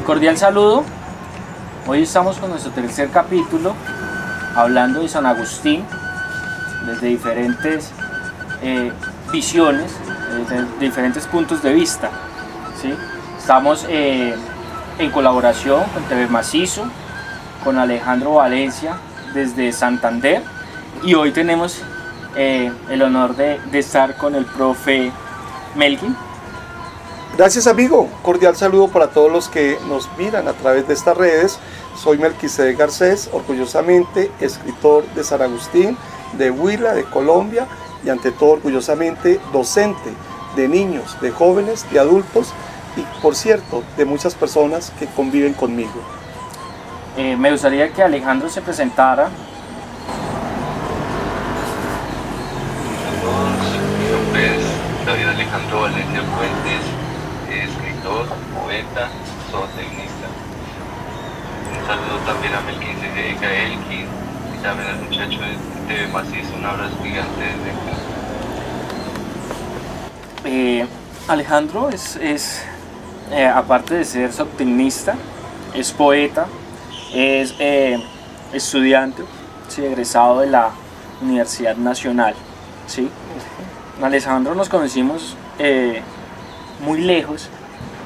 Cordial saludo. Hoy estamos con nuestro tercer capítulo hablando de San Agustín desde diferentes visiones, desde diferentes puntos de vista, ¿sí? Estamos en colaboración con TV Macizo, con Alejandro Valencia desde Santander, y hoy tenemos el honor de estar con el profe Melkin. Gracias, amigo. Cordial saludo para todos los que nos miran a través de estas redes. Soy Melquisedec Garcés, orgullosamente escritor de San Agustín, de Huila, de Colombia, y ante todo orgullosamente docente de niños, de jóvenes, de adultos y, por cierto, de muchas personas que conviven conmigo. Me gustaría que Alejandro se presentara. Mi nombre es David Alejandro Valencia Fuentes, escritor, poeta, zootecnista. Un saludo también a Melquisedec, a Elkin y también al muchacho de TV Macizo. Un abrazo gigante desde acá. Alejandro es aparte de ser zootecnista, es poeta, es estudiante, ¿sí? Egresado de la Universidad Nacional, ¿sí? Alejandro nos conocimos muy lejos,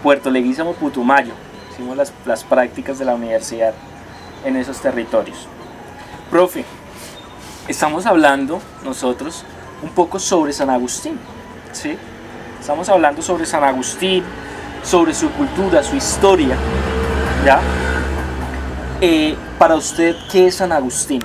Puerto Leguízamo, Putumayo. Hicimos las prácticas de la universidad en esos territorios. Profe, estamos hablando nosotros un poco sobre San Agustín, ¿sí? Estamos hablando sobre San Agustín, sobre su cultura, su historia, ¿ya? Para usted, ¿qué es San Agustín?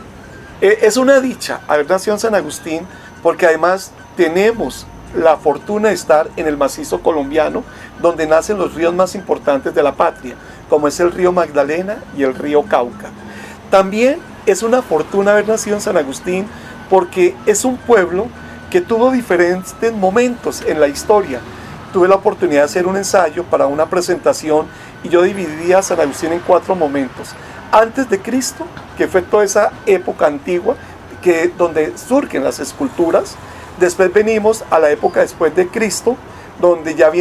Es una dicha haber nacido en San Agustín, porque además tenemos la fortuna de estar en el macizo colombiano, donde nacen los ríos más importantes de la patria, como es el río Magdalena y el río Cauca. También es una fortuna haber nacido en San Agustín, porque es un pueblo que tuvo diferentes momentos en la historia. Tuve la oportunidad de hacer un ensayo para una presentación y yo dividía a San Agustín en 4 momentos. Antes de Cristo, que fue toda esa época antigua, donde surgen las esculturas. Después venimos a la época después de Cristo, donde ya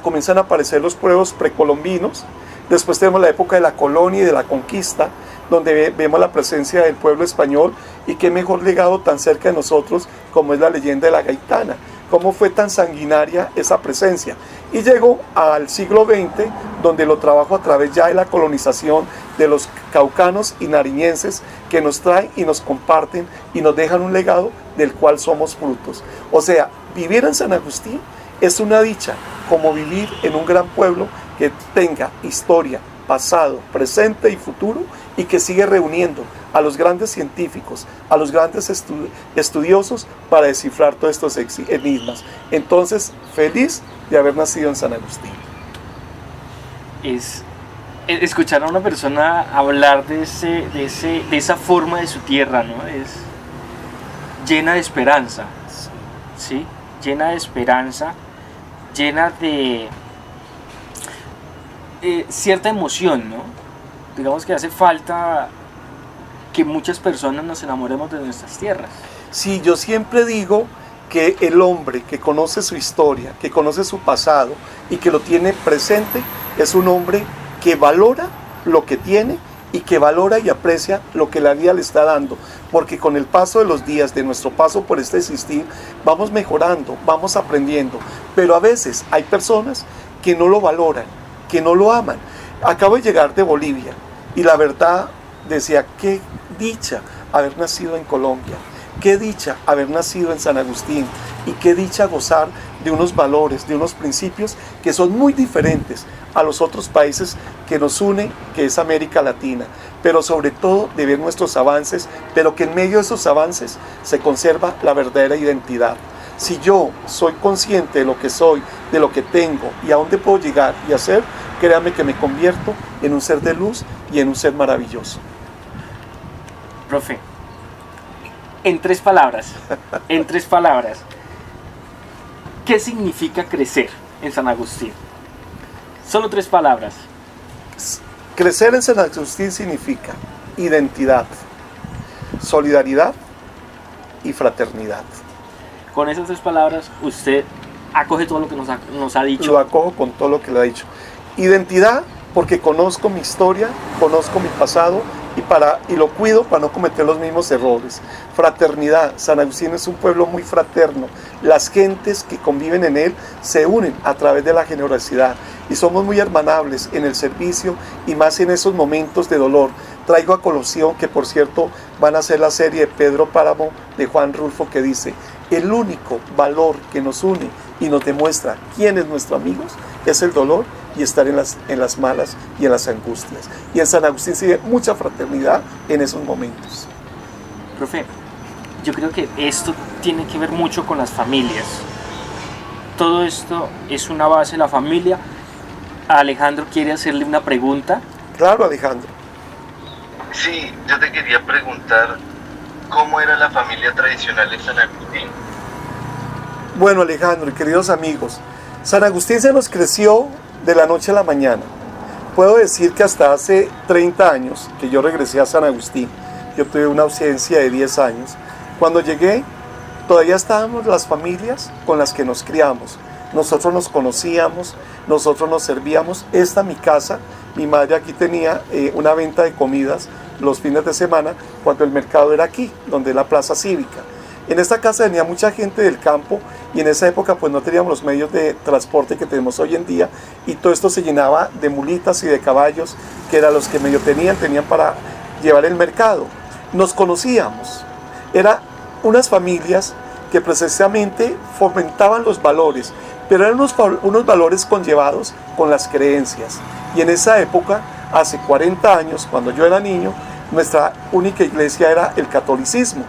comienzan a aparecer los pueblos precolombinos. Después tenemos la época de la colonia y de la conquista, donde vemos la presencia del pueblo español, y qué mejor legado tan cerca de nosotros como es la leyenda de la Gaitana. Cómo fue tan sanguinaria esa presencia. Y llegó al siglo XX, donde lo trabajo a través ya de la colonización de los caucanos y nariñenses, que nos traen y nos comparten y nos dejan un legado del cual somos frutos. O sea, vivir en San Agustín es una dicha, como vivir en un gran pueblo que tenga historia, pasado, presente y futuro, y que sigue reuniendo a los grandes científicos, a los grandes estudiosos para descifrar todos estos enigmas. Entonces, feliz de haber nacido en San Agustín. Escuchar a una persona hablar de esa forma de su tierra, ¿no? Es llena de esperanza, ¿sí? Llena de esperanza, llena de cierta emoción, ¿no? Digamos que hace falta que muchas personas nos enamoremos de nuestras tierras. Sí, yo siempre digo que el hombre que conoce su historia, que conoce su pasado y que lo tiene presente, es un hombre que valora lo que tiene y que valora y aprecia lo que la vida le está dando, porque con el paso de los días, de nuestro paso por este existir, vamos mejorando, vamos aprendiendo, pero a veces hay personas que no lo valoran, que no lo aman. Acabo de llegar de Bolivia y la verdad decía, qué dicha haber nacido en Colombia, qué dicha haber nacido en San Agustín, y qué dicha gozar de unos valores, de unos principios que son muy diferentes a los otros países que nos unen, que es América Latina, pero sobre todo de ver nuestros avances, pero que en medio de esos avances se conserva la verdadera identidad. Si yo soy consciente de lo que soy, de lo que tengo y a dónde puedo llegar y hacer, créame que me convierto en un ser de luz y en un ser maravilloso. Profe, en 3 palabras, ¿qué significa crecer en San Agustín? Solo 3 palabras. Crecer en San Agustín significa identidad, solidaridad y fraternidad. Con esas 3 palabras, usted acoge todo lo que nos ha dicho. Lo acojo con todo lo que le ha dicho. Identidad porque conozco mi historia, conozco mi pasado y lo cuido para no cometer los mismos errores. Fraternidad. San Agustín es un pueblo muy fraterno. Las gentes que conviven en él se unen a través de la generosidad y somos muy hermanables en el servicio y más en esos momentos de dolor. Traigo a colación que, por cierto, van a hacer la serie de Pedro Páramo de Juan Rulfo, que dice: el único valor que nos une y nos demuestra quién es nuestro amigo es el dolor y estar en las malas y en las angustias. Y en San Agustín se ve mucha fraternidad en esos momentos. Profe, yo creo que esto tiene que ver mucho con las familias. Todo esto es una base de la familia. Alejandro quiere hacerle una pregunta. Claro, Alejandro. Sí, yo te quería preguntar cómo era la familia tradicional en San Agustín. Bueno, Alejandro y queridos amigos, San Agustín se nos creció de la noche a la mañana. Puedo decir que hasta hace 30 años que yo regresé a San Agustín, yo tuve una ausencia de 10 años. Cuando llegué, todavía estábamos las familias con las que nos criamos. Nosotros nos conocíamos, nosotros nos servíamos. Esta mi casa, mi madre aquí tenía una venta de comidas los fines de semana cuando el mercado era aquí, donde es la plaza cívica. En esta casa venía mucha gente del campo y en esa época pues no teníamos los medios de transporte que tenemos hoy en día y todo esto se llenaba de mulitas y de caballos que eran los que medio tenían para llevar el mercado. Nos conocíamos, eran unas familias que precisamente fomentaban los valores, pero eran unos valores conllevados con las creencias. Y en esa época, hace 40 años, cuando yo era niño, nuestra única iglesia era el catolicismo.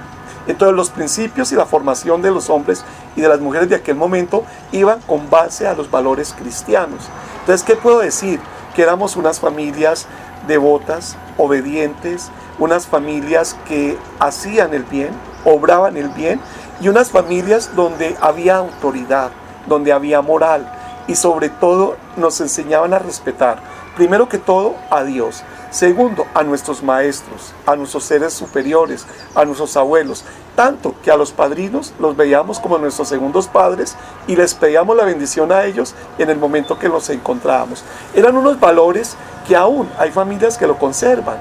Entonces los principios y la formación de los hombres y de las mujeres de aquel momento iban con base a los valores cristianos. Entonces, ¿qué puedo decir? Que éramos unas familias devotas, obedientes, unas familias que hacían el bien, obraban el bien, y unas familias donde había autoridad, donde había moral, y sobre todo nos enseñaban a respetar, primero que todo, a Dios. Segundo, a nuestros maestros, a nuestros seres superiores, a nuestros abuelos, tanto que a los padrinos los veíamos como nuestros segundos padres y les pedíamos la bendición a ellos en el momento que los encontrábamos. Eran unos valores que aún hay familias que lo conservan,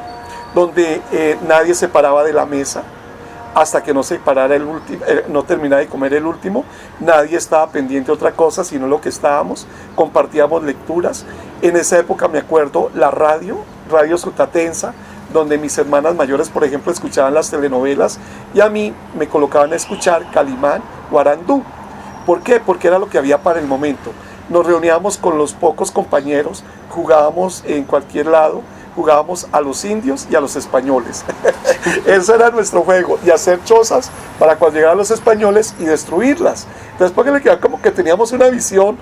donde nadie se paraba de la mesa hasta que no se parara el último, no terminara de comer el último. Nadie estaba pendiente de otra cosa sino lo que estábamos. Compartíamos lecturas. En esa época me acuerdo la Radio Sutatensa, donde mis hermanas mayores, por ejemplo, escuchaban las telenovelas y a mí me colocaban a escuchar Calimán o Arandú. ¿Por qué? Porque era lo que había para el momento. Nos reuníamos con los pocos compañeros, jugábamos en cualquier lado, jugábamos a los indios y a los españoles. Ese era nuestro juego, y hacer chozas para cuando llegaran los españoles y destruirlas. Entonces, porque le quedaba como que teníamos una visión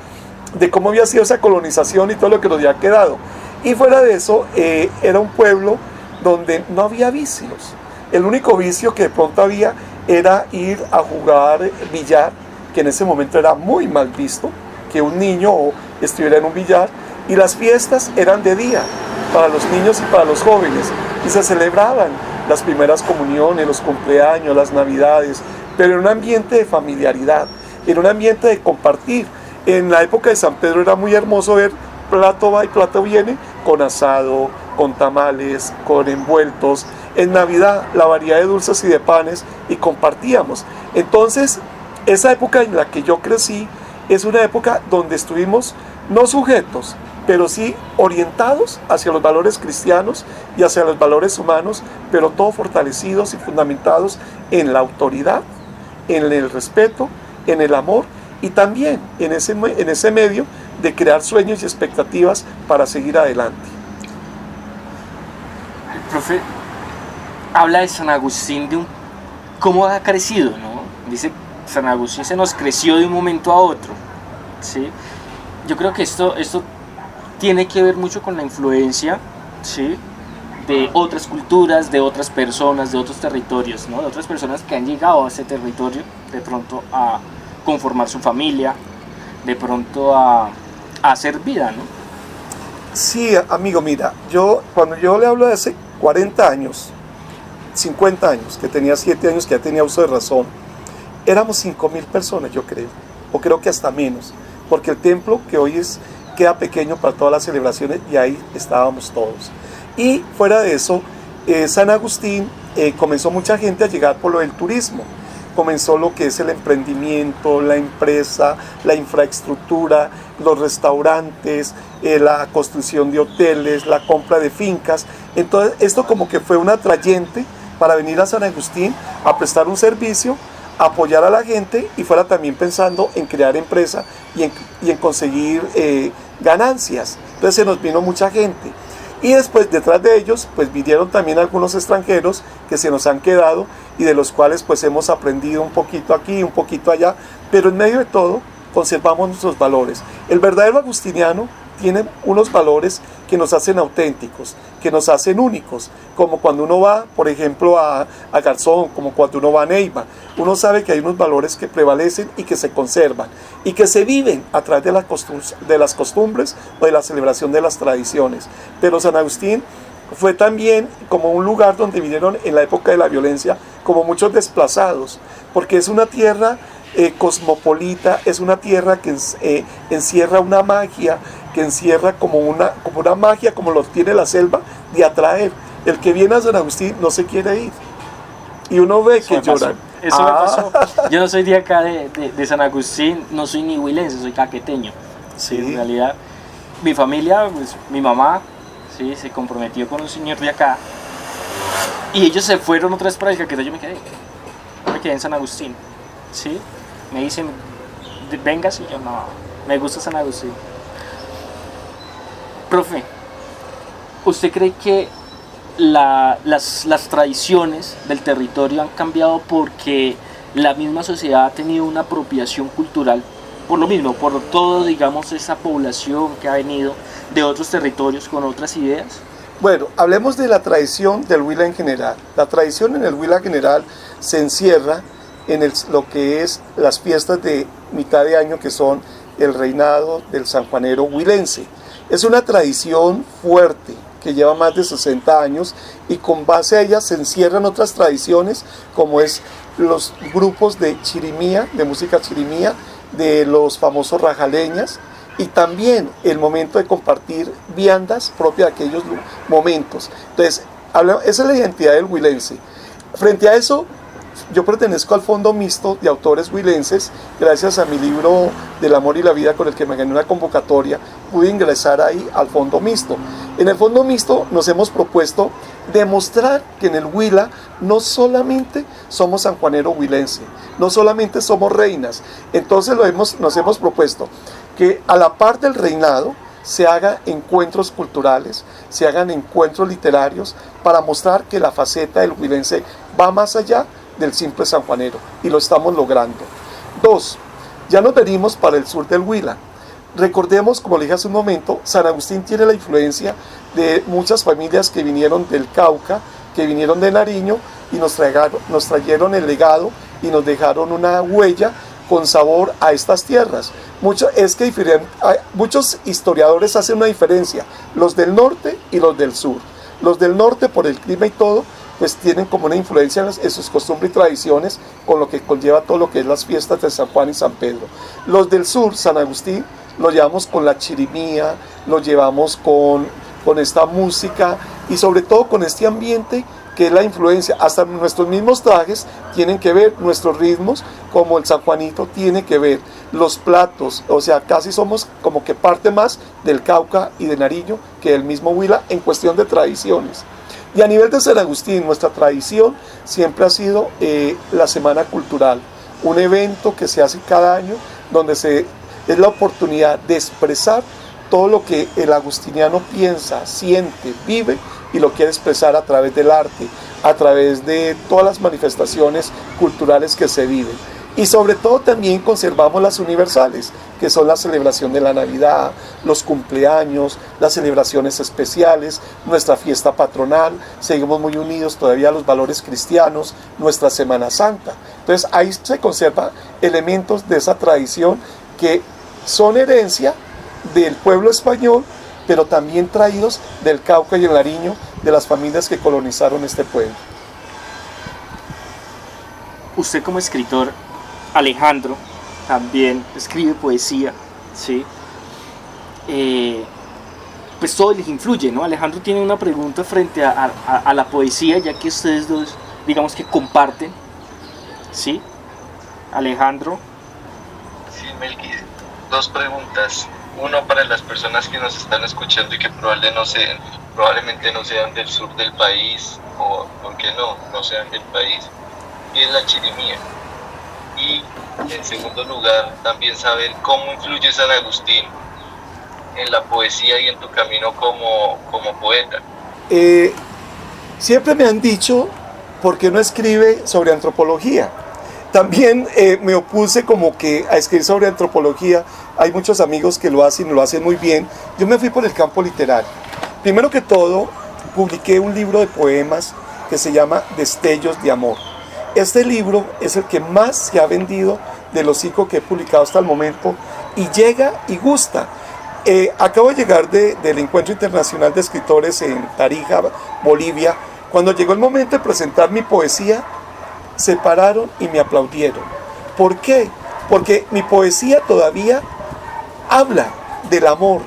de cómo había sido esa colonización y todo lo que nos había quedado. Y fuera de eso, era un pueblo donde no había vicios. El único vicio que de pronto había era ir a jugar billar, que en ese momento era muy mal visto, que un niño estuviera en un billar, y las fiestas eran de día, para los niños y para los jóvenes, y se celebraban las primeras comuniones, los cumpleaños, las navidades, pero en un ambiente de familiaridad, en un ambiente de compartir. En la época de San Pedro era muy hermoso ver plato va y plato viene, con asado, con tamales, con envueltos. En Navidad la variedad de dulces y de panes, y compartíamos. Entonces, esa época en la que yo crecí es una época donde estuvimos no sujetos, pero sí orientados hacia los valores cristianos y hacia los valores humanos, pero todos fortalecidos y fundamentados en la autoridad, en el respeto, en el amor, y también en ese medio de crear sueños y expectativas para seguir adelante. El profe habla de San Agustín, de cómo ha crecido, ¿no? Dice, San Agustín se nos creció de un momento a otro, ¿sí? Yo creo que esto tiene que ver mucho con la influencia, ¿sí?, de otras culturas, de otras personas, de otros territorios, ¿no? De otras personas que han llegado a ese territorio de pronto a conformar su familia, de pronto a hacer vida, ¿no? Sí, amigo, mira, cuando yo le hablo de hace 40 años, 50 años, que tenía 7 años, que ya tenía uso de razón, éramos 5.000 personas, yo creo, o creo que hasta menos, porque el templo que hoy queda pequeño para todas las celebraciones y ahí estábamos todos. Y fuera de eso, San Agustín comenzó mucha gente a llegar por lo del turismo. Comenzó lo que es el emprendimiento, la empresa, la infraestructura, los restaurantes, la construcción de hoteles, la compra de fincas. Entonces esto como que fue un atrayente para venir a San Agustín a prestar un servicio, apoyar a la gente y fuera también pensando en crear empresa y en conseguir ganancias. Entonces se nos vino mucha gente. Y después detrás de ellos pues vinieron también algunos extranjeros que se nos han quedado y de los cuales pues hemos aprendido un poquito aquí, un poquito allá, pero en medio de todo conservamos nuestros valores. El verdadero agustiniano tiene unos valores que nos hacen auténticos, que nos hacen únicos, como cuando uno va, por ejemplo, a Garzón, como cuando uno va a Neiva. Uno sabe que hay unos valores que prevalecen y que se conservan, y que se viven a través de las costumbres o de la celebración de las tradiciones. Pero San Agustín fue también como un lugar donde vinieron en la época de la violencia como muchos desplazados, porque es una tierra cosmopolita, es una tierra que encierra una magia, que encierra como una magia, como lo tiene la selva, de atraer. El que viene a San Agustín no se quiere ir. Y uno ve que lloran. Eso me pasó. Yo no soy de acá de San Agustín, no soy ni huilense, soy caqueteño. Sí. En realidad, mi familia, pues, mi mamá, sí, se comprometió con un señor de acá. Y ellos se fueron otra vez para el Caquetá, yo me quedé en San Agustín. ¿Sí? Me dicen, vengas, y yo no, me gusta San Agustín. Profe, ¿usted cree que las tradiciones del territorio han cambiado porque la misma sociedad ha tenido una apropiación cultural? Por lo mismo, por todo, digamos, esa población que ha venido de otros territorios con otras ideas. Bueno, hablemos de la tradición del Huila en general. La tradición en el Huila en general se encierra en lo que es las fiestas de mitad de año, que son el reinado del sanjuanero huilense. Es una tradición fuerte que lleva más de 60 años y con base a ella se encierran otras tradiciones como es los grupos de chirimía, de música chirimía, de los famosos rajaleñas, y también el momento de compartir viandas propias de aquellos momentos. Entonces, esa es la identidad del huilense. Frente a eso, yo pertenezco al Fondo Mixto de Autores Huilenses. Gracias a mi libro Del Amor y la Vida, con el que me gané una convocatoria, pude ingresar ahí al Fondo Mixto. En el Fondo Mixto nos hemos propuesto demostrar que en el Huila no solamente somos sanjuanero huilense, no solamente somos reinas. Entonces nos hemos propuesto que a la par del reinado se hagan encuentros culturales, se hagan encuentros literarios para mostrar que la faceta del huilense va más allá del simple sanjuanero, y lo estamos logrando. 2. Ya nos venimos para el sur del Huila. Recordemos, como le dije hace un momento, San Agustín tiene la influencia de muchas familias que vinieron del Cauca, que vinieron de Nariño y nos trajeron el legado y nos dejaron una huella con sabor a estas tierras. Muchos historiadores hacen una diferencia, los del norte y los del sur. Los del norte, por el clima y todo, pues tienen como una influencia en sus costumbres y tradiciones, con lo que conlleva todo lo que es las fiestas de San Juan y San Pedro. Los del sur, San Agustín, lo llevamos con la chirimía, lo llevamos con esta música y sobre todo con este ambiente que es la influencia. Hasta nuestros mismos trajes tienen que ver, nuestros ritmos, como el sanjuanito tiene que ver, los platos, o sea, casi somos como que parte más del Cauca y de Nariño que del mismo Huila en cuestión de tradiciones. Y a nivel de San Agustín, nuestra tradición siempre ha sido la Semana Cultural, un evento que se hace cada año donde es la oportunidad de expresar todo lo que el agustiniano piensa, siente, vive y lo quiere expresar a través del arte, a través de todas las manifestaciones culturales que se viven. Y sobre todo también conservamos las universales, que son la celebración de la Navidad, los cumpleaños, las celebraciones especiales, nuestra fiesta patronal, seguimos muy unidos todavía a los valores cristianos, nuestra Semana Santa. Entonces ahí se conservan elementos de esa tradición que son herencia del pueblo español, pero también traídos del Cauca y el Nariño, de las familias que colonizaron este pueblo. Usted como escritor, Alejandro, también escribe poesía, ¿sí? pues todo les influye, ¿no? Alejandro tiene una pregunta frente a la poesía, ya que ustedes dos, digamos que comparten, ¿sí? Alejandro. Sí, Melqui, dos preguntas. Uno para las personas que nos están escuchando y que probablemente no sean del sur del país, o por qué no sean del país, ¿qué es la chirimía? Y en segundo lugar, también saber cómo influye San Agustín en la poesía y en tu camino como poeta. Siempre me han dicho, ¿por qué no escribe sobre antropología? También me opuse como que a escribir sobre antropología. Hay muchos amigos que lo hacen y lo hacen muy bien. Yo me fui por el campo literario. Primero que todo, publiqué un libro de poemas que se llama Destellos de Amor. Este libro es el que más se ha vendido de los 5 que he publicado hasta el momento y llega y gusta. Acabo de llegar del Encuentro Internacional de Escritores en Tarija, Bolivia. Cuando llegó el momento de presentar mi poesía, se pararon y me aplaudieron. ¿Por qué? Porque mi poesía todavía habla del amor,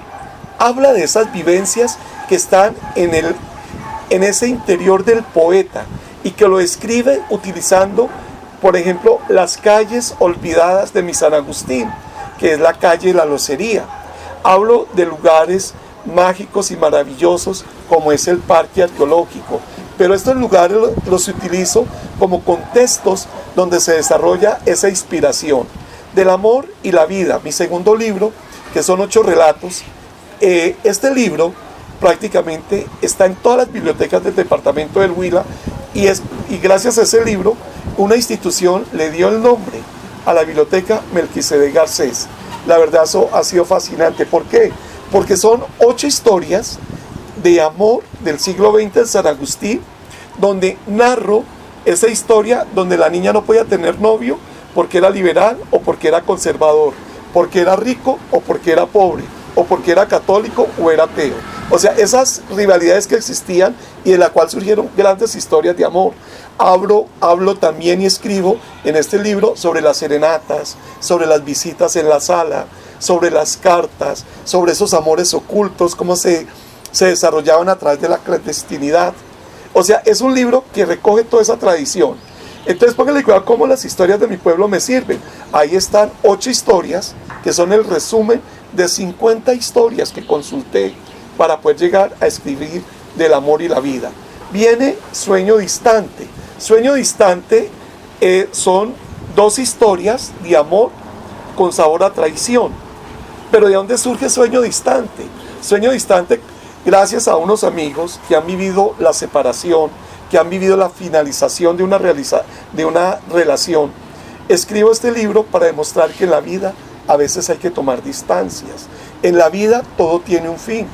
habla de esas vivencias que están en ese interior del poeta y que lo escribe utilizando, por ejemplo, las calles olvidadas de mi San Agustín, que es la calle La Locería. Hablo de lugares mágicos y maravillosos como es el parque arqueológico, pero estos lugares los utilizo como contextos donde se desarrolla esa inspiración del amor y la vida. Mi segundo libro, que son 8 relatos, este libro prácticamente está en todas las bibliotecas del departamento del Huila y gracias a ese libro una institución le dio el nombre a la biblioteca Melquisedec Garcés. La verdad, eso ha sido fascinante. ¿Por qué? Porque son 8 historias de amor del siglo XX en San Agustín, donde narro esa historia donde la niña no podía tener novio porque era liberal o porque era conservador, porque era rico o porque era pobre, o porque era católico o era ateo. O sea, esas rivalidades que existían y de la cual surgieron grandes historias de amor. Hablo también y escribo en este libro sobre las serenatas, sobre las visitas en la sala, sobre las cartas, sobre esos amores ocultos, cómo se desarrollaban a través de la clandestinidad. O sea, es un libro que recoge toda esa tradición. Entonces póngale cuidado cómo las historias de mi pueblo me sirven. Ahí están 8 historias que son el resumen de 50 historias que consulté para poder llegar a escribir del amor y la vida. Viene Sueño Distante. Sueño Distante son 2 historias de amor con sabor a traición. Pero ¿de dónde surge Sueño Distante? Sueño Distante gracias a unos amigos que han vivido la separación, que han vivido la finalización de una relación. Escribo este libro para demostrar que en la vida a veces hay que tomar distancias. En la vida todo tiene un fin.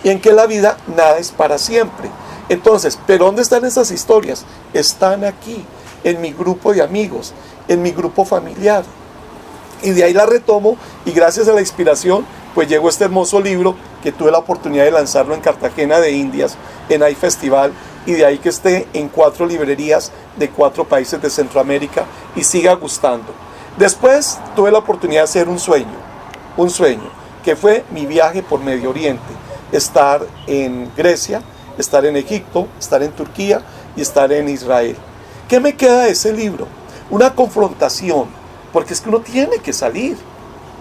Y en que la vida nada es para siempre. Entonces, ¿pero dónde están esas historias? Están aquí, en mi grupo de amigos, en mi grupo familiar. Y de ahí la retomo y gracias a la inspiración, pues llegó este hermoso libro que tuve la oportunidad de lanzarlo en Cartagena de Indias, en iFestival, y de ahí que esté en 4 librerías de 4 países de Centroamérica y siga gustando. Después tuve la oportunidad de hacer un sueño, que fue mi viaje por Medio Oriente, estar en Grecia, estar en Egipto, estar en Turquía y estar en Israel. ¿Qué me queda de ese libro? Una confrontación, porque es que uno tiene que salir.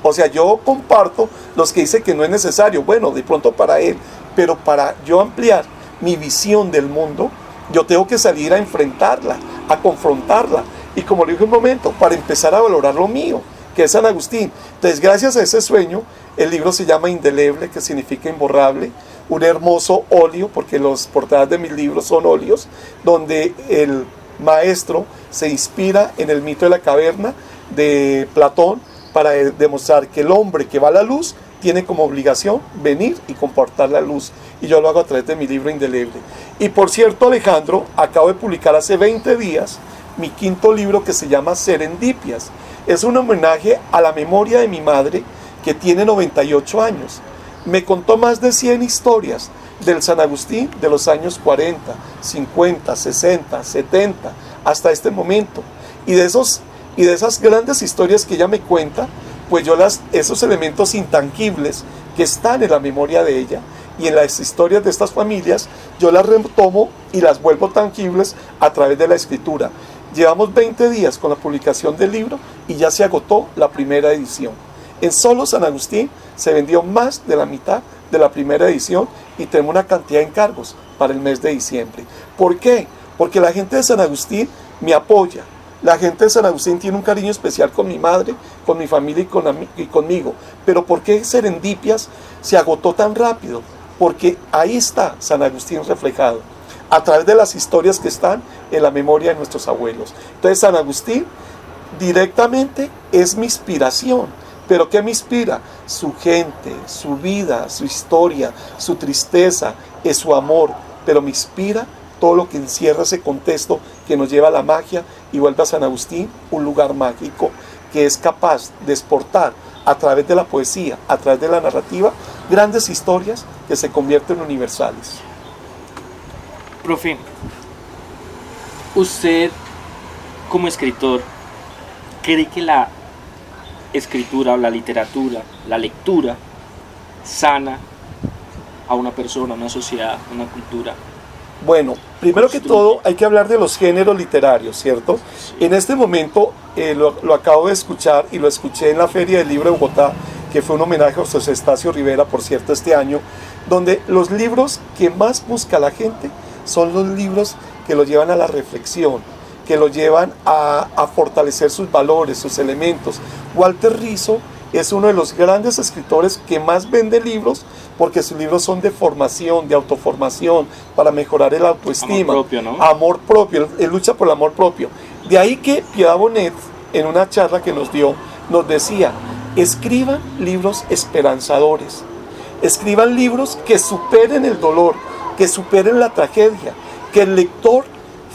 O sea, yo comparto los que dicen que no es necesario, bueno, de pronto para él, pero para yo ampliar mi visión del mundo, yo tengo que salir a enfrentarla, a confrontarla. Y como le dije un momento, para empezar a valorar lo mío, que es San Agustín. Entonces, gracias a ese sueño, el libro se llama Indeleble, que significa imborrable, un hermoso óleo, porque las portadas de mis libros son óleos, donde el maestro se inspira en el mito de la caverna de Platón para demostrar que el hombre que va a la luz tiene como obligación venir y comportar la luz. Y yo lo hago a través de mi libro Indeleble. Y por cierto, Alejandro, acabo de publicar hace 20 días mi 5º libro que se llama Serendipias. Es un homenaje a la memoria de mi madre, que tiene 98 años. Me contó más de 100 historias del San Agustín de los años 40, 50, 60, 70, hasta este momento. Y de esas grandes historias que ella me cuenta, pues yo esos elementos intangibles que están en la memoria de ella, y en las historias de estas familias yo las retomo y las vuelvo tangibles a través de la escritura. Llevamos 20 días con la publicación del libro y ya se agotó la primera edición. En solo San Agustín se vendió más de la mitad de la primera edición y tenemos una cantidad de encargos para el mes de diciembre. ¿Por qué? Porque la gente de San Agustín me apoya. La gente de San Agustín tiene un cariño especial con mi madre, con mi familia y conmigo. Pero ¿por qué Serendipias se agotó tan rápido? Porque ahí está San Agustín reflejado, a través de las historias que están en la memoria de nuestros abuelos. Entonces San Agustín directamente es mi inspiración. ¿Pero qué me inspira? Su gente, su vida, su historia, su tristeza, es su amor. Pero me inspira todo lo que encierra ese contexto que nos lleva a la magia y vuelve a San Agustín un lugar mágico que es capaz de exportar a través de la poesía, a través de la narrativa, grandes historias que se convierten en universales. Profe, usted como escritor, ¿cree que la escritura o la literatura, la lectura, sana a una persona, a una sociedad, a una cultura? Bueno, primero que todo hay que hablar de los géneros literarios, ¿cierto? Sí. En este momento lo acabo de escuchar y lo escuché en la Feria del Libro de Bogotá, que fue un homenaje a José Estacio Rivera, por cierto, este año, donde los libros que más busca la gente son los libros que lo llevan a la reflexión, que lo llevan a fortalecer sus valores, sus elementos. Walter Rizzo es uno de los grandes escritores que más vende libros porque sus libros son de formación, de autoformación, para mejorar el autoestima. Amor propio, ¿no? Amor propio, él lucha por el amor propio. De ahí que Piedad Bonet, en una charla que nos dio, nos decía, escriban libros esperanzadores, escriban libros que superen el dolor, que superen la tragedia, que el lector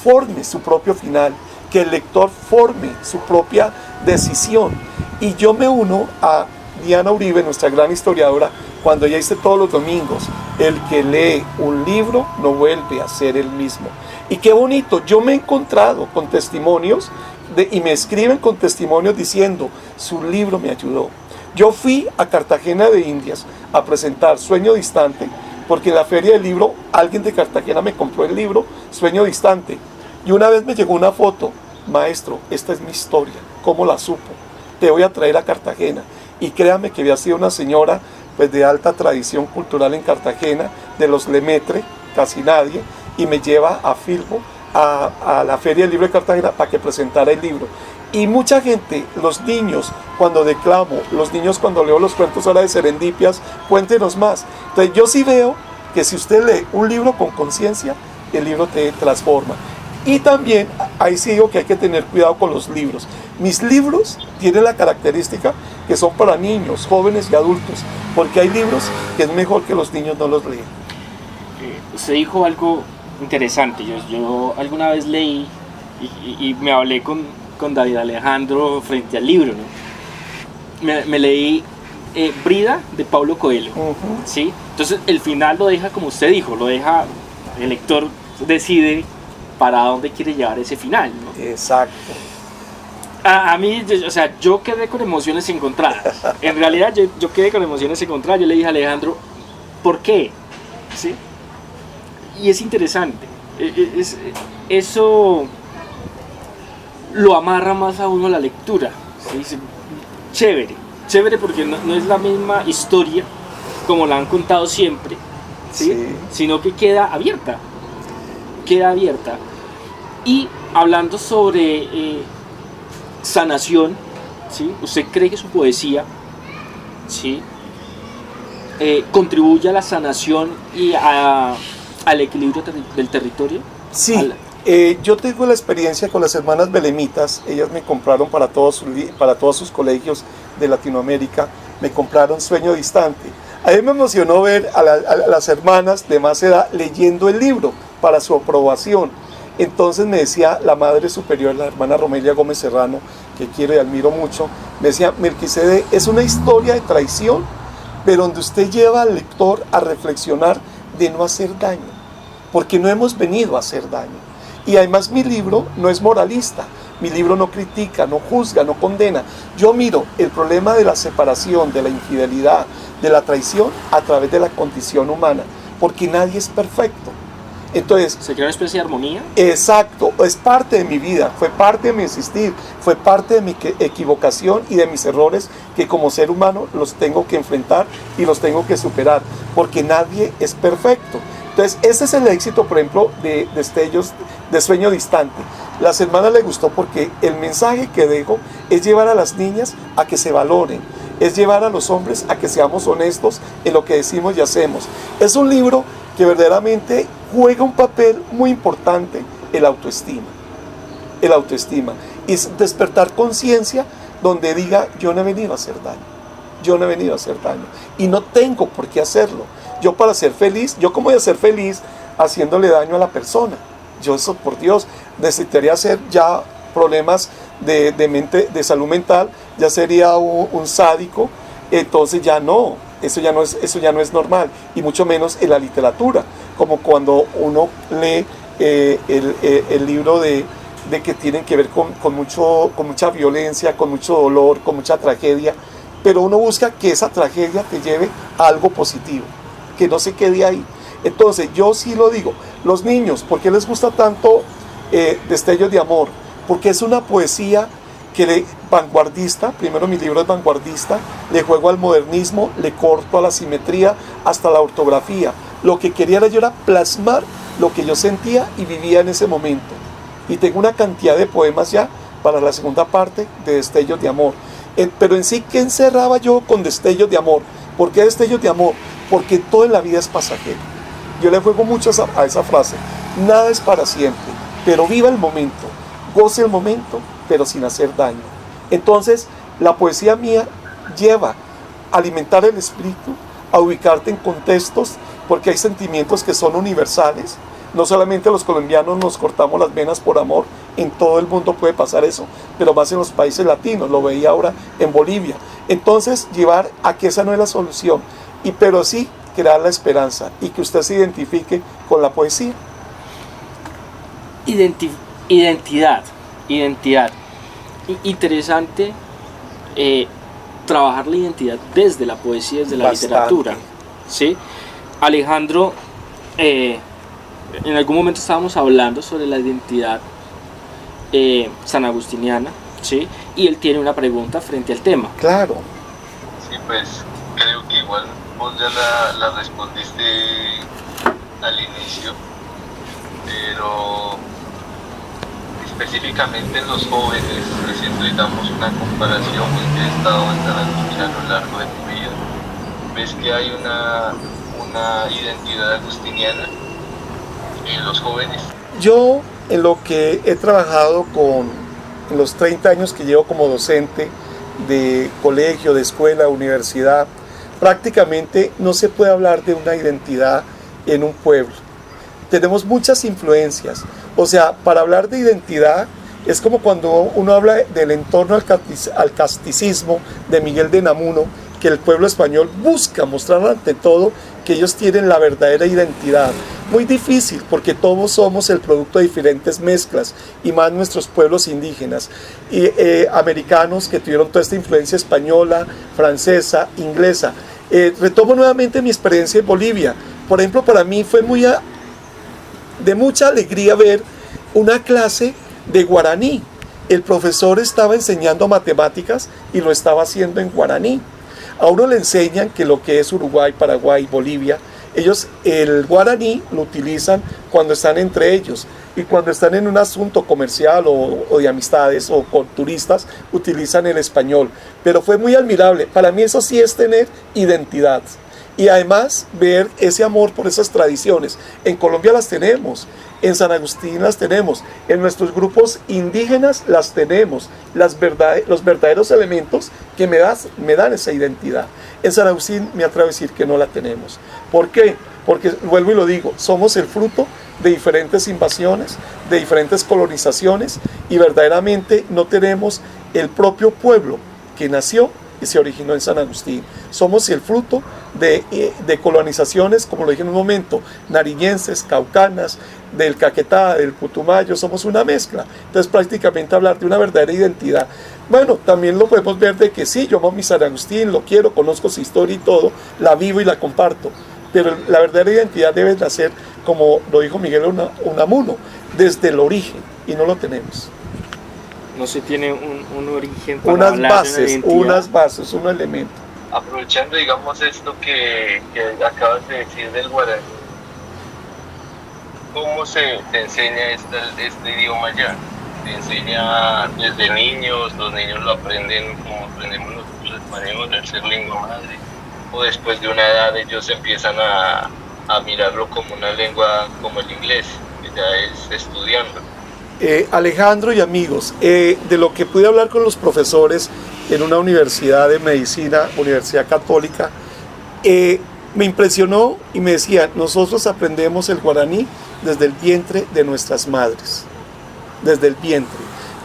forme su propio final, que el lector forme su propia decisión. Y yo me uno a Diana Uribe, nuestra gran historiadora, cuando ella dice todos los domingos, el que lee un libro no vuelve a ser el mismo. Y qué bonito, yo me he encontrado con testimonios y me escriben con testimonios diciendo, su libro me ayudó. Yo fui a Cartagena de Indias a presentar Sueño Distante, porque en la Feria del Libro alguien de Cartagena me compró el libro Sueño Distante. Y una vez me llegó una foto, maestro, esta es mi historia, ¿cómo la supo? Te voy a traer a Cartagena. Y créame que había sido una señora pues, de alta tradición cultural en Cartagena, de los Lemaitre, casi nadie, y me lleva a Filbo, a la Feria del Libro de Cartagena para que presentara el libro. Y mucha gente, los niños cuando declamo, los niños cuando leo los cuentos ahora de Serendipias, cuéntenos más. Entonces yo sí veo que si usted lee un libro con conciencia, el libro te transforma. Y también, ahí sí digo que hay que tener cuidado con los libros. Mis libros tienen la característica que son para niños, jóvenes y adultos, porque hay libros que es mejor que los niños no los lean. Usted dijo algo interesante. Yo alguna vez leí y me hablé con David Alejandro frente al libro, ¿no? Me leí Brida de Paulo Coelho, ¿sí? Entonces el final lo deja como usted dijo, lo deja, el lector decide para dónde quiere llevar ese final, ¿no? Exacto. A mí, o sea, yo quedé con emociones encontradas. En realidad yo quedé con emociones encontradas. Yo le dije a Alejandro, ¿por qué? ¿Sí? Y es interesante. Eso lo amarra más a uno a la lectura, ¿sí? Chévere porque no es la misma historia como la han contado siempre, ¿sí? Sí. Sino que queda abierta. Y hablando sobre sanación, ¿sí? ¿Usted cree que su poesía, ¿sí? Contribuye a la sanación y al equilibrio del territorio? Sí, yo tengo la experiencia con las hermanas belemitas. Ellas me compraron para todos sus colegios de Latinoamérica, me compraron Sueño Distante. A mí me emocionó ver a las hermanas de más edad leyendo el libro para su aprobación. Entonces me decía la madre superior, la hermana Romelia Gómez Serrano, que quiero y admiro mucho, me decía, Melquisedec, es una historia de traición, pero donde usted lleva al lector a reflexionar de no hacer daño, porque no hemos venido a hacer daño. Y además mi libro no es moralista, Mi libro no critica, no juzga, no condena. Yo miro el problema de la separación, de la infidelidad, de la traición a través de la condición humana, porque nadie es perfecto. Entonces, ¿se crea una especie de armonía? Exacto, es parte de mi vida, fue parte de mi existir, fue parte de mi equivocación y de mis errores que como ser humano los tengo que enfrentar y los tengo que superar, porque nadie es perfecto. Entonces, ese es el éxito, por ejemplo, de Destellos de Sueño Distante. Las hermanas les gustó porque el mensaje que dejo es llevar a las niñas a que se valoren, es llevar a los hombres a que seamos honestos en lo que decimos y hacemos. Es un libro que verdaderamente juega un papel muy importante en la autoestima. El autoestima. Y despertar conciencia donde diga, yo no he venido a hacer daño. Yo no he venido a hacer daño. Y no tengo por qué hacerlo. Yo para ser feliz, ¿yo cómo voy a ser feliz haciéndole daño a la persona? Yo eso, por Dios, necesitaría hacer ya problemas de salud mental, ya sería un sádico, entonces ya no. Eso ya no es normal, y mucho menos en la literatura, como cuando uno lee el libro de que tienen que ver con mucha violencia, con mucho dolor, con mucha tragedia, pero uno busca que esa tragedia te lleve a algo positivo, que no se quede ahí. Entonces yo sí lo digo, los niños, ¿por qué les gusta tanto Destellos de Amor? Porque es una poesía vanguardista. Primero, mi libro es vanguardista, le juego al modernismo, le corto a la simetría hasta la ortografía. Lo que quería yo era plasmar lo que yo sentía y vivía en ese momento. Y tengo una cantidad de poemas ya para la segunda parte de Destellos de Amor. Pero en sí, ¿qué encerraba yo con Destellos de Amor? ¿Por qué Destellos de Amor? Porque todo en la vida es pasajero. Yo le juego mucho a esa frase. Nada es para siempre, pero viva el momento, goce el momento, pero sin hacer daño. Entonces, la poesía mía lleva a alimentar el espíritu, a ubicarte en contextos, porque hay sentimientos que son universales. No solamente los colombianos nos cortamos las venas por amor, en todo el mundo puede pasar eso, pero más en los países latinos, lo veía ahora en Bolivia. Entonces, llevar a que esa no es la solución, pero sí crear la esperanza y que usted se identifique con la poesía. Identidad. Interesante trabajar la identidad desde la poesía, desde la literatura. ¿Sí? Alejandro, en algún momento estábamos hablando sobre la identidad sanagustiniana, ¿sí? Y él tiene una pregunta frente al tema. Claro. Sí, pues creo que igual vos ya la respondiste al inicio, pero específicamente en los jóvenes, haciendo digamos una comparación que he estado en San a lo largo de mi vida, ves que hay una identidad agustiniana en los jóvenes. Yo, en lo que he trabajado en los 30 años que llevo como docente de colegio, de escuela, universidad, prácticamente no se puede hablar de una identidad en un pueblo. Tenemos muchas influencias. O sea, para hablar de identidad es como cuando uno habla del entorno al casticismo de Miguel de Unamuno, que el pueblo español busca mostrar ante todo que ellos tienen la verdadera identidad. Muy difícil, porque todos somos el producto de diferentes mezclas, y más nuestros pueblos indígenas y americanos que tuvieron toda esta influencia española, francesa, inglesa. Retomo nuevamente mi experiencia en Bolivia. Por ejemplo, para mí fue de mucha alegría ver una clase de guaraní. El profesor estaba enseñando matemáticas y lo estaba haciendo en guaraní. A uno le enseñan que lo que es Uruguay, Paraguay, Bolivia, ellos el guaraní lo utilizan cuando están entre ellos, y cuando están en un asunto comercial o de amistades o con turistas, utilizan el español. Pero fue muy admirable. Para mí eso sí es tener identidad. Y además ver ese amor por esas tradiciones. En Colombia las tenemos, en San Agustín las tenemos, en nuestros grupos indígenas las tenemos, los verdaderos elementos que me dan esa identidad. En San Agustín me atrevo a decir que no la tenemos. ¿Por qué? Porque, vuelvo y lo digo, somos el fruto de diferentes invasiones, de diferentes colonizaciones, y verdaderamente no tenemos el propio pueblo que nació y se originó en San Agustín. Somos el fruto de colonizaciones, como lo dije en un momento, nariñenses, caucanas, del Caquetá, del Putumayo, somos una mezcla. Entonces prácticamente hablar de una verdadera identidad. Bueno, también lo podemos ver de que sí, yo amo mi San Agustín, lo quiero, conozco su historia y todo, la vivo y la comparto. Pero la verdadera identidad debe nacer, como lo dijo Miguel Unamuno, desde el origen, y no lo tenemos. No se tiene un origen para unas hablar bases, de una identidad. unas bases, un elemento. Aprovechando, digamos, esto que acabas de decir del guaraní, ¿cómo se enseña este idioma ya? Se enseña desde niños, los niños lo aprenden como aprendemos nosotros español, al ser lengua madre, o después de una edad ellos empiezan a mirarlo como una lengua como el inglés, que ya es estudiando. Alejandro y amigos, de lo que pude hablar con los profesores en una universidad de medicina, Universidad Católica, me impresionó y me decían, nosotros aprendemos el guaraní desde el vientre de nuestras madres, desde el vientre,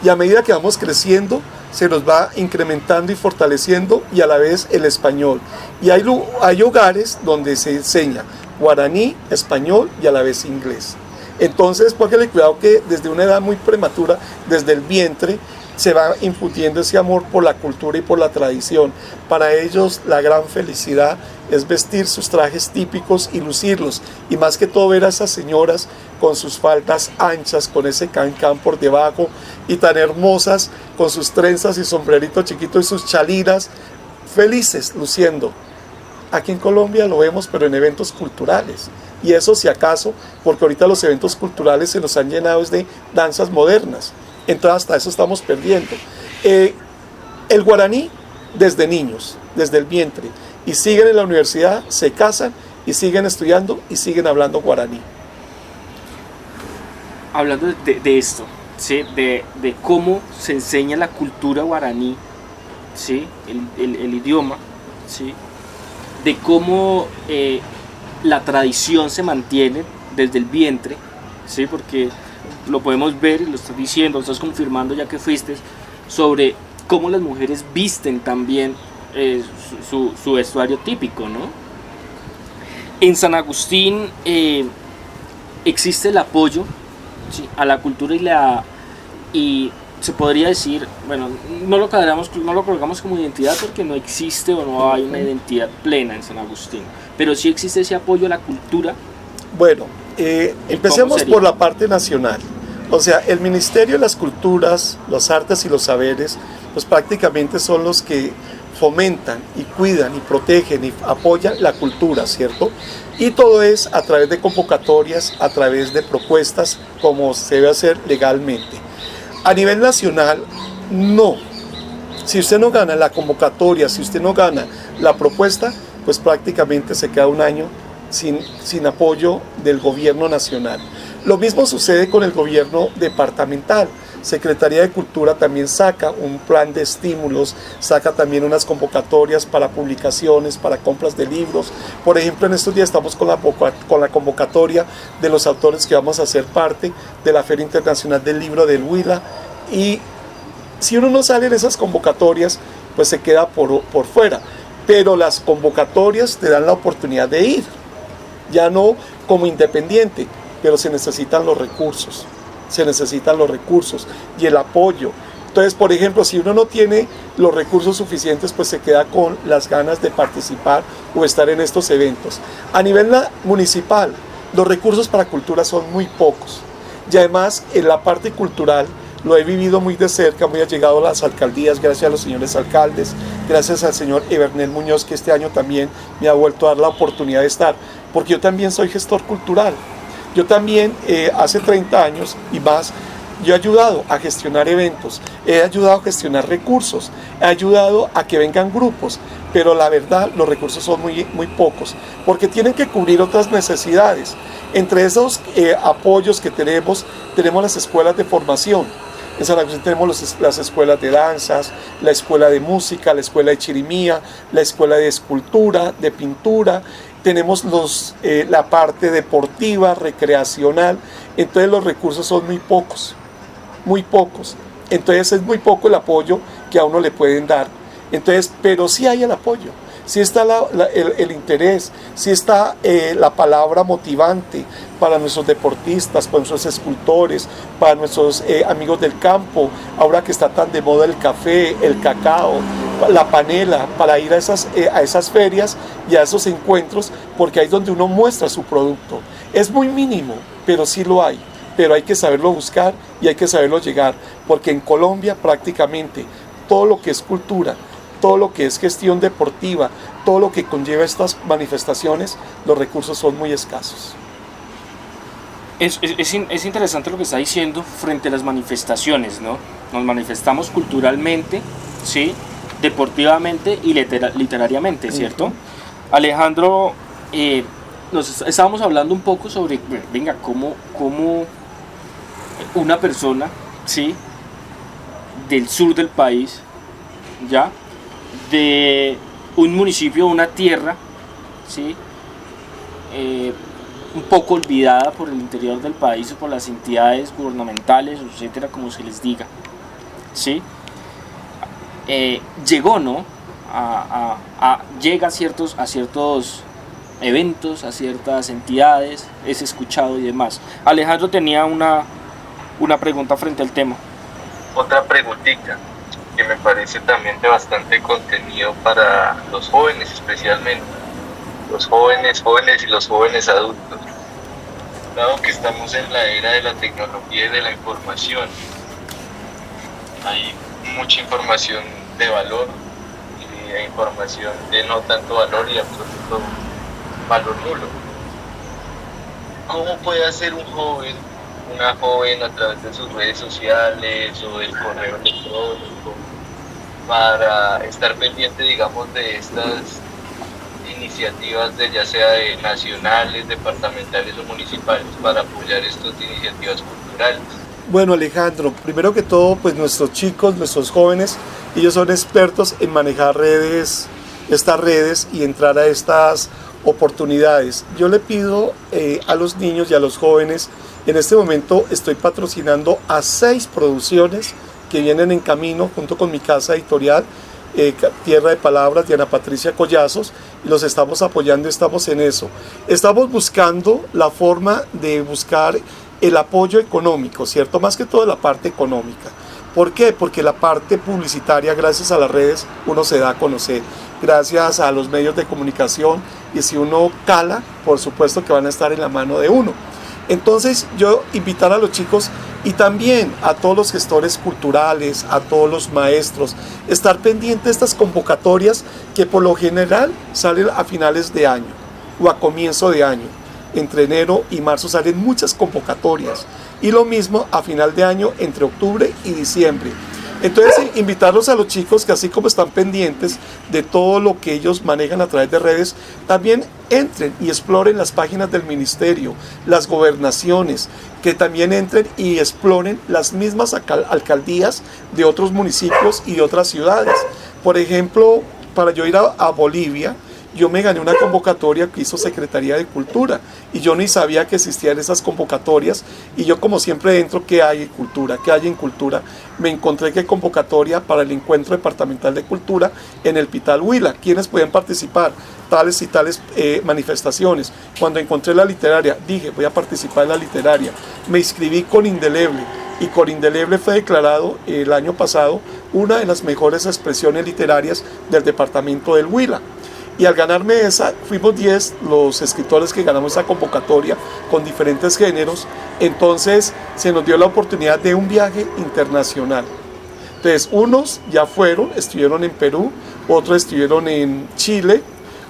y a medida que vamos creciendo se nos va incrementando y fortaleciendo, y a la vez el español, y hay hogares donde se enseña guaraní, español y a la vez inglés. Entonces, póngale cuidado que desde una edad muy prematura, desde el vientre, se va infutiendo ese amor por la cultura y por la tradición. Para ellos la gran felicidad es vestir sus trajes típicos y lucirlos, y más que todo ver a esas señoras con sus faldas anchas, con ese cancán por debajo, y tan hermosas, con sus trenzas y sombrerito chiquito y sus chalinas, felices, luciendo. Aquí en Colombia lo vemos, pero en eventos culturales. Y eso si acaso, porque ahorita los eventos culturales se nos han llenado de danzas modernas. Entonces hasta eso estamos perdiendo. El guaraní desde niños, desde el vientre. Y siguen en la universidad, se casan y siguen estudiando y siguen hablando guaraní. Hablando de esto, ¿sí? de cómo se enseña la cultura guaraní, ¿sí? el idioma, ¿sí? De cómo la tradición se mantiene desde el vientre, ¿sí? Porque lo podemos ver y lo estás diciendo, lo estás confirmando ya que fuiste, sobre cómo las mujeres visten también su vestuario típico, ¿no? En San Agustín existe el apoyo, ¿sí? A la cultura y se podría decir, bueno, no lo colocamos como identidad porque no existe o no hay una identidad plena en San Agustín, pero sí existe ese apoyo a la cultura. Bueno, empecemos por la parte nacional. O sea, el Ministerio de las Culturas, las Artes y los Saberes, pues prácticamente son los que fomentan y cuidan y protegen y apoyan la cultura, ¿cierto? Y todo es a través de convocatorias, a través de propuestas, como se debe hacer legalmente. A nivel nacional, no. Si usted no gana la convocatoria, si usted no gana la propuesta, pues prácticamente se queda un año sin apoyo del gobierno nacional. Lo mismo sucede con el gobierno departamental. Secretaría de Cultura también saca un plan de estímulos, saca también unas convocatorias para publicaciones, para compras de libros. Por ejemplo, en estos días estamos con la convocatoria de los autores que vamos a ser parte de la Feria Internacional del Libro del Huila. Y si uno no sale en esas convocatorias, pues se queda por fuera. Pero las convocatorias te dan la oportunidad de ir, ya no como independiente, pero se necesitan los recursos. Se necesitan los recursos y el apoyo. Entonces, por ejemplo, si uno no tiene los recursos suficientes, pues se queda con las ganas de participar o estar en estos eventos. A nivel municipal, los recursos para cultura son muy pocos. Y además, en la parte cultural, lo he vivido muy de cerca, muy allegado a las alcaldías, gracias a los señores alcaldes, gracias al señor Evernel Muñoz, que este año también me ha vuelto a dar la oportunidad de estar, porque yo también soy gestor cultural. Yo también, hace 30 años y más, yo he ayudado a gestionar eventos, he ayudado a gestionar recursos, he ayudado a que vengan grupos, pero la verdad los recursos son muy pocos, porque tienen que cubrir otras necesidades. Entre esos apoyos que tenemos las escuelas de formación. En San Agustín tenemos las escuelas de danzas, la escuela de música, la escuela de chirimía, la escuela de escultura, de pintura. Tenemos la parte deportiva, recreacional. Entonces los recursos son muy pocos. Entonces es muy poco el apoyo que a uno le pueden dar. Entonces, pero sí hay el apoyo, sí está el interés, sí está la palabra motivante para nuestros deportistas, para nuestros escultores, para nuestros amigos del campo, ahora que está tan de moda el café, el cacao, la panela, para ir a esas ferias y a esos encuentros, porque ahí es donde uno muestra su producto. Es muy mínimo, pero sí lo hay, pero hay que saberlo buscar y hay que saberlo llegar, porque en Colombia prácticamente todo lo que es cultura, todo lo que es gestión deportiva, todo lo que conlleva estas manifestaciones, los recursos son muy escasos. Es interesante lo que está diciendo frente a las manifestaciones, ¿no? Nos manifestamos culturalmente, ¿sí? Deportivamente y literariamente, ¿cierto? Alejandro, estábamos hablando un poco sobre, venga, cómo una persona, ¿sí? Del sur del país, ¿ya? De un municipio, una tierra, ¿sí? Un poco olvidada por el interior del país o por las entidades gubernamentales, etcétera, como se les diga, ¿sí? Llegó, ¿no? Llega a ciertos eventos, a ciertas entidades, es escuchado y demás. Alejandro tenía una pregunta frente al tema. Otra preguntita que me parece también de bastante contenido para los jóvenes, especialmente los jóvenes y los jóvenes adultos. Dado que estamos en la era de la tecnología y de la información, hay mucha información de valor y hay información de no tanto valor y absoluto valor nulo. ¿Cómo puede hacer una joven a través de sus redes sociales o del correo electrónico para estar pendiente, digamos, de estas iniciativas ya sea de nacionales, departamentales o municipales para apoyar estas iniciativas culturales? Bueno, Alejandro, primero que todo, pues nuestros chicos, nuestros jóvenes, ellos son expertos en manejar estas redes y entrar a estas oportunidades. Yo le pido a los niños y a los jóvenes, en este momento estoy patrocinando a 6 producciones que vienen en camino junto con mi casa editorial, Tierra de Palabras, Diana Patricia Collazos, y los estamos apoyando, estamos en eso. Estamos buscando la forma de buscar el apoyo económico, ¿cierto? Más que todo la parte económica. ¿Por qué? Porque la parte publicitaria, gracias a las redes, uno se da a conocer, gracias a los medios de comunicación, y si uno cala, por supuesto que van a estar en la mano de uno. Entonces yo invitar a los chicos y también a todos los gestores culturales, a todos los maestros, estar pendientes de estas convocatorias que por lo general salen a finales de año o a comienzo de año. Entre enero y marzo salen muchas convocatorias y lo mismo a final de año entre octubre y diciembre. Entonces invitarlos a los chicos que así como están pendientes de todo lo que ellos manejan a través de redes, también entren y exploren las páginas del ministerio, las gobernaciones, que también entren y exploren las mismas alcaldías de otros municipios y otras ciudades. Por ejemplo, para yo ir a Bolivia, yo me gané una convocatoria que hizo Secretaría de Cultura y yo ni sabía que existían esas convocatorias, y yo como siempre entro, ¿qué hay en cultura? ¿Qué hay en cultura? Me encontré que convocatoria para el Encuentro Departamental de Cultura en el Pital Huila. ¿Quiénes podían participar? Tales y tales manifestaciones. Cuando encontré la literaria, dije, voy a participar en la literaria. Me inscribí con Indeleble, y con Indeleble fue declarado el año pasado una de las mejores expresiones literarias del departamento del Huila. Y al ganarme esa, fuimos 10 los escritores que ganamos esa convocatoria con diferentes géneros. Entonces se nos dio la oportunidad de un viaje internacional. Entonces unos ya estuvieron en Perú, otros estuvieron en Chile,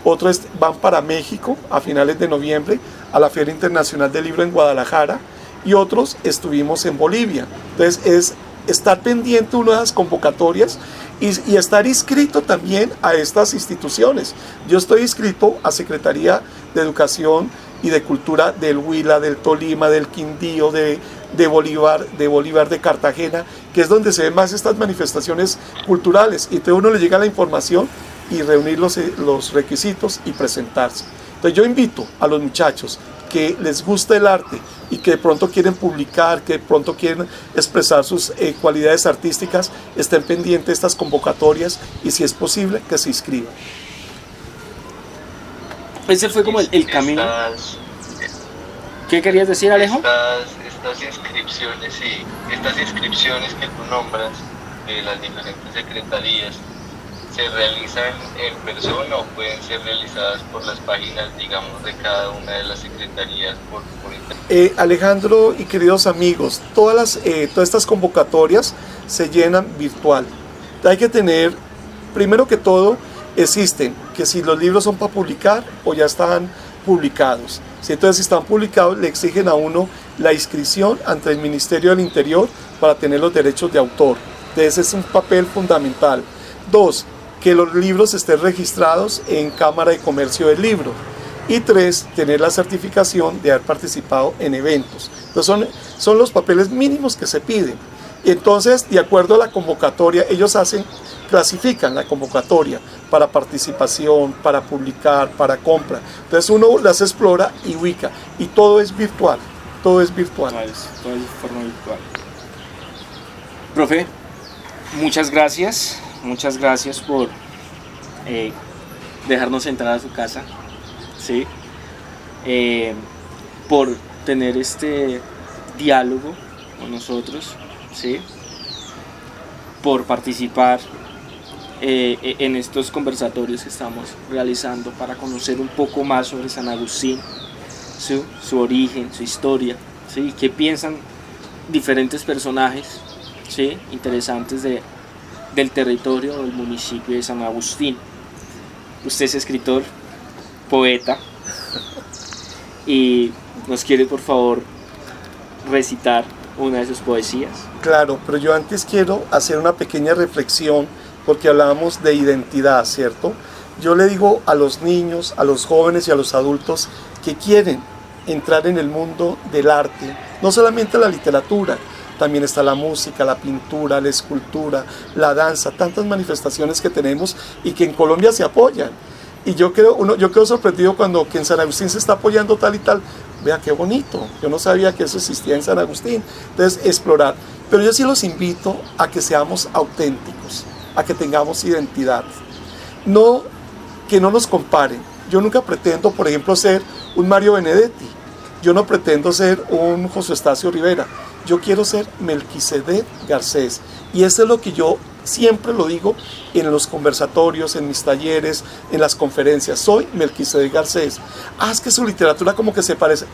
otros van para México a finales de noviembre a la Feria Internacional del Libro en Guadalajara, y otros estuvimos en Bolivia. Entonces es estar pendiente de unas convocatorias y estar inscrito también a estas instituciones. Yo estoy inscrito a Secretaría de Educación y de Cultura del Huila, del Tolima, del Quindío, de Bolívar, de Cartagena, que es donde se ven más estas manifestaciones culturales, y entonces uno le llega la información y reunir los requisitos y presentarse. Entonces yo invito a los muchachos que les gusta el arte y que de pronto quieren publicar, que de pronto quieren expresar sus cualidades artísticas, estén pendientes de estas convocatorias y si es posible que se inscriban. Ese fue como el camino. ¿Qué querías decir, Alejo? Estas inscripciones, sí, estas inscripciones que tú nombras de las diferentes secretarías, ¿se realizan en persona o pueden ser realizadas por las páginas, digamos, de cada una de las secretarías por internet? Alejandro y queridos amigos, todas estas convocatorias se llenan virtual. Hay que tener, primero que todo, existen que si los libros son para publicar o ya están publicados. Entonces, si están publicados, le exigen a uno la inscripción ante el Ministerio del Interior para tener los derechos de autor. Entonces, ese es un papel fundamental. 2, que los libros estén registrados en Cámara de Comercio del Libro. Y 3, tener la certificación de haber participado en eventos. Entonces, son los papeles mínimos que se piden. Entonces, de acuerdo a la convocatoria, ellos clasifican la convocatoria para participación, para publicar, para compra. Entonces uno las explora y ubica. Y todo es virtual. Todo es virtual. Todo es de forma virtual. Profe, muchas gracias. Muchas gracias por dejarnos entrar a su casa. ¿Sí? Por tener este diálogo con nosotros. ¿Sí? Por participar en estos conversatorios que estamos realizando para conocer un poco más sobre San Agustín, su origen, su historia, ¿sí? Qué piensan diferentes personajes, ¿sí? Interesantes del territorio del municipio de San Agustín. Usted es escritor, poeta, y nos quiere por favor recitar una de sus poesías. Claro, pero yo antes quiero hacer una pequeña reflexión porque hablábamos de identidad, ¿cierto? Yo le digo a los niños, a los jóvenes y a los adultos que quieren entrar en el mundo del arte, no solamente la literatura, también está la música, la pintura, la escultura, la danza, tantas manifestaciones que tenemos y que en Colombia se apoyan. Y yo quedo sorprendido cuando que en San Agustín se está apoyando tal y tal. Vea qué bonito, yo no sabía que eso existía en San Agustín. Entonces, explorar. Pero yo sí los invito a que seamos auténticos, a que tengamos identidad. Que no nos comparen. Yo nunca pretendo, por ejemplo, ser un Mario Benedetti. Yo no pretendo ser un José Estacio Rivera. Yo quiero ser Melquisedec Garcés. Y eso es lo que yo siempre lo digo en los conversatorios, en mis talleres, en las conferencias. Soy Melquisedec Garcés. Es que su literatura como que se parece,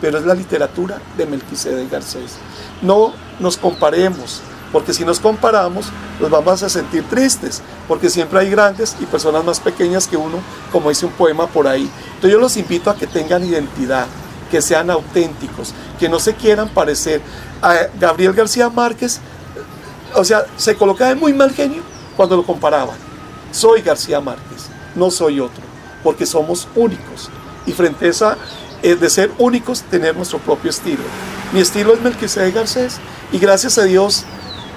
pero es la literatura de Melquisedec Garcés. No nos comparemos, porque si nos comparamos nos vamos a sentir tristes, porque siempre hay grandes y personas más pequeñas que uno, como dice un poema por ahí. Entonces yo los invito a que tengan identidad, que sean auténticos, que no se quieran parecer a Gabriel García Márquez. O sea, se colocaba de muy mal genio cuando lo comparaban. Soy García Márquez, no soy otro, porque somos únicos. Y frente a esa, de ser únicos, tener nuestro propio estilo. Mi estilo es Melquisedec Garcés y gracias a Dios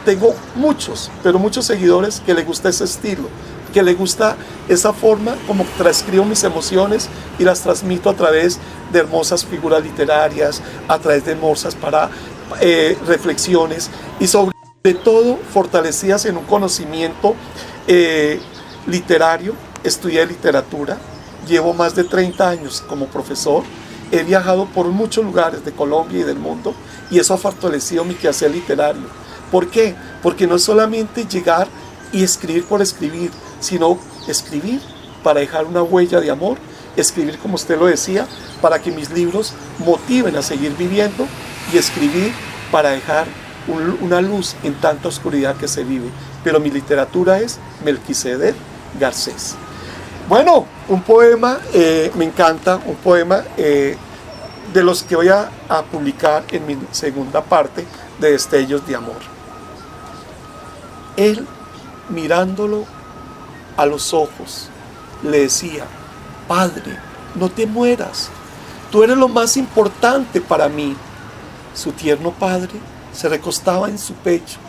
tengo muchos, pero muchos seguidores que les gusta ese estilo, que les gusta esa forma como transcribo mis emociones y las transmito a través de hermosas figuras literarias, a través de hermosas reflexiones y sobre todo fortalecidas en un conocimiento literario. Estudié literatura, llevo más de 30 años como profesor, he viajado por muchos lugares de Colombia y del mundo y eso ha fortalecido mi quehacer literario. ¿Por qué? Porque no es solamente llegar y escribir por escribir, sino escribir para dejar una huella de amor, escribir, como usted lo decía, para que mis libros motiven a seguir viviendo y escribir para dejar una luz en tanta oscuridad que se vive. Pero mi literatura es Melquisedec Garcés. Bueno, un poema, me encanta, un poema de los que voy a publicar en mi segunda parte de Destellos de Amor. Él, mirándolo a los ojos, le decía: Padre, no te mueras, tú eres lo más importante para mí. Su tierno padre se recostaba en su pecho.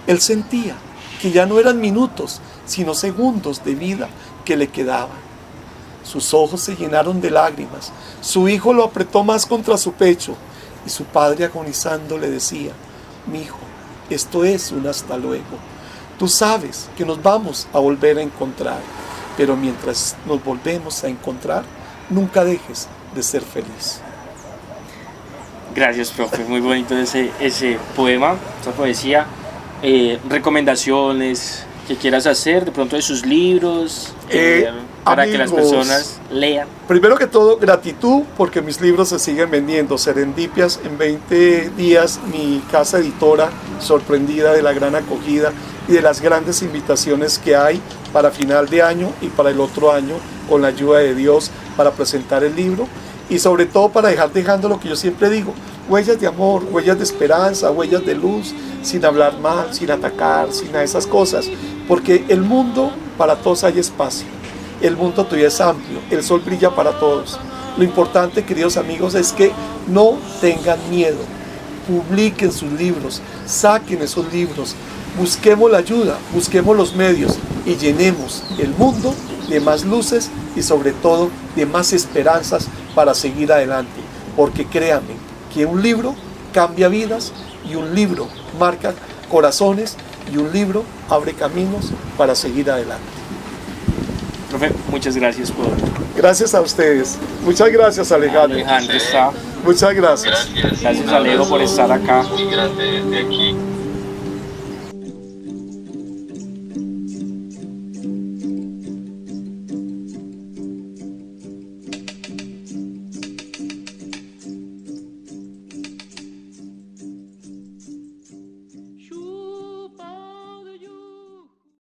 Él sentía que ya no eran minutos, sino segundos de vida que le quedaban. Sus ojos se llenaron de lágrimas. Su hijo lo apretó más contra su pecho y su padre agonizando le decía: mi hijo, esto es un hasta luego. Tú sabes que nos vamos a volver a encontrar, pero mientras nos volvemos a encontrar, nunca dejes de ser feliz. Gracias, profe. Muy bonito ese poema, esa poesía. Recomendaciones que quieras hacer de pronto de sus libros para que las personas lean. Primero que todo, gratitud porque mis libros se siguen vendiendo. Serendipias, en 20 días mi casa editora, sorprendida de la gran acogida y de las grandes invitaciones que hay para final de año y para el otro año, con la ayuda de Dios, para presentar el libro y sobre todo para dejando lo que yo siempre digo: huellas de amor, huellas de esperanza, huellas de luz, sin hablar mal, sin atacar, sin esas cosas, porque el mundo, para todos hay espacio, el mundo todavía es amplio, el sol brilla para todos. Lo importante, queridos amigos, es que no tengan miedo, publiquen sus libros, saquen esos libros, busquemos la ayuda, busquemos los medios y llenemos el mundo de más luces y sobre todo de más esperanzas para seguir adelante, porque créanme que un libro cambia vidas y un libro marca corazones y un libro abre caminos para seguir adelante. Profe, muchas gracias por... Gracias a ustedes. Muchas gracias, Alejandro. Alejandro está... Muchas gracias. Gracias, Alejo, por estar acá. Muy grande desde aquí.